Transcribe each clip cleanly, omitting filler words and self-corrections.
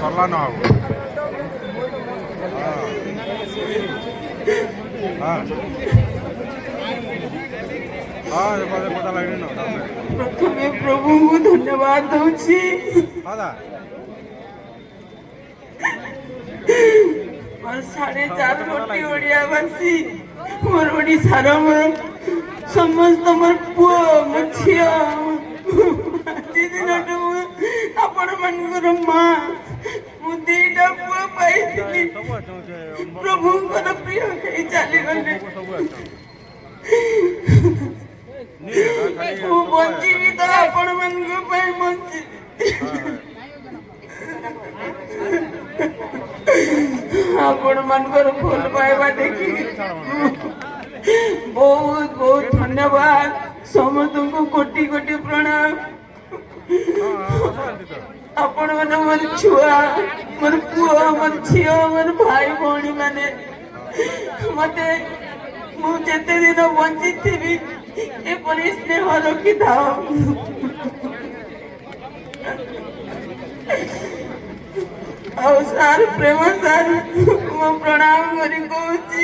सरला ना प्रथमे प्रभु को धन्यवाद दूची और 4.5 कोटी ओडियावासी मोर ओडिशार मोर समस्त मोर पुओ मोर झियो आज दिनटू आपण मानकर माँ मु 2टा पुओ पाइली प्रभुଙ୍କର प्रिय ହେଇ ଚାଲିଗଲେ ମୁଁ ବଞ୍ଚିବି ତ ଆପଣ ମାନଙ୍କ ପାଇଁ ବଞ୍ଚିବି ଆପଣ ମାନଙ୍କର ଭଲ ପାଇବା ଦେଖି ବହୁତ ବହୁତ ଧନ୍ୟବାଦ ସମସ୍ତଙ୍କୁ କୋଟି କୋଟି ପ୍ରଣାମ ଆପଣ ମାନେ ମୋର ଛୁଆ ମୋର ପୁଅ ମୋର ଝିଅ ମୋର ଭାଇ ଭଉଣୀ ମାନେ ମତେ ମୁଁ ଯେତେ ଦିନ ବଞ୍ଚିଥିବି ଏପରି ସ୍ନେହ ରଖିଥାଅ ଆଉ ସାର୍ ପ୍ରେମ ସାର୍ ମୁଁ ପ୍ରଣାମ କରି କହୁଛି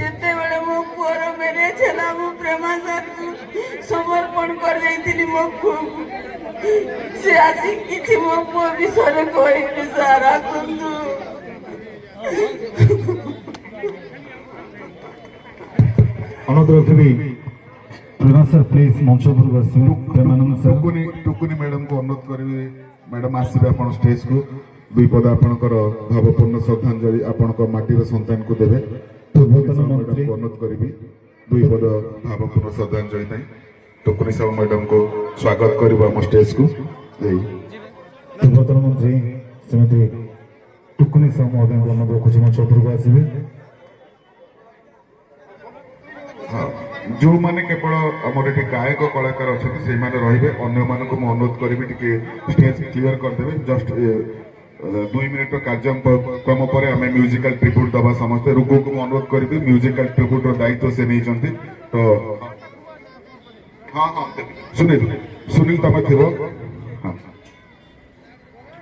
ଯେତେବେଳେ ମୋ ପୁଅର ମ୍ୟାରେଜ ହେଲା ମୁଁ ପ୍ରେମା ସାର୍କୁ ସମର୍ପଣ କରିଦେଇଥିଲି ମୋ ପୁଅକୁ ସେ ଆସି କିଛି ମୋ ପୁଅ ବିଷୟରେ କହିବି ସାର୍ ଆସନ୍ତୁ अनुरोध रखिबी प्रेमा सर प्लीज मंच पर बसिबे प्रेमानंद सर टुकुनी मैडम को अनुरोध करिवे मैडम आसीबे आपण स्टेज को दुई पद आपणकर भावपूर्ण श्रद्धांजलि आपणक माटीर संतान को देबे पूर्वतन मंत्री को अनुरोध करिबी दुई पद भावपूर्ण श्रद्धांजलि ताई टुकुनी साहू मैडम को स्वागत करिबो हम स्टेज को पूर्वतन मंत्री श्रीमती टुकुनी साहू महोदय को अनुरोध रखुछि मंच पर आसीबे जो माने केवल आमर ये गायक कलाकार अच्छा से रे अन्य मानक अनुरोध करी स्टेज क्लीयर करदे जस्ट 2 मिनिट कार्यक्रम पर आम म्यूजिकल ट्रिब्यूट दबा समस्ते रुगु को अनुरोध करी म्यूजिकल ट्रिब्यूट दायित्व से नहीं तो हाँ हाँ सुनील सुनील तुम थी हाँ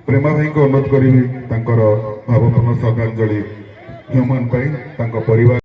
प्रेमा भाई को अनुरोध करी भावपूर्ण श्रद्धांजलि ह्यूमन परिवार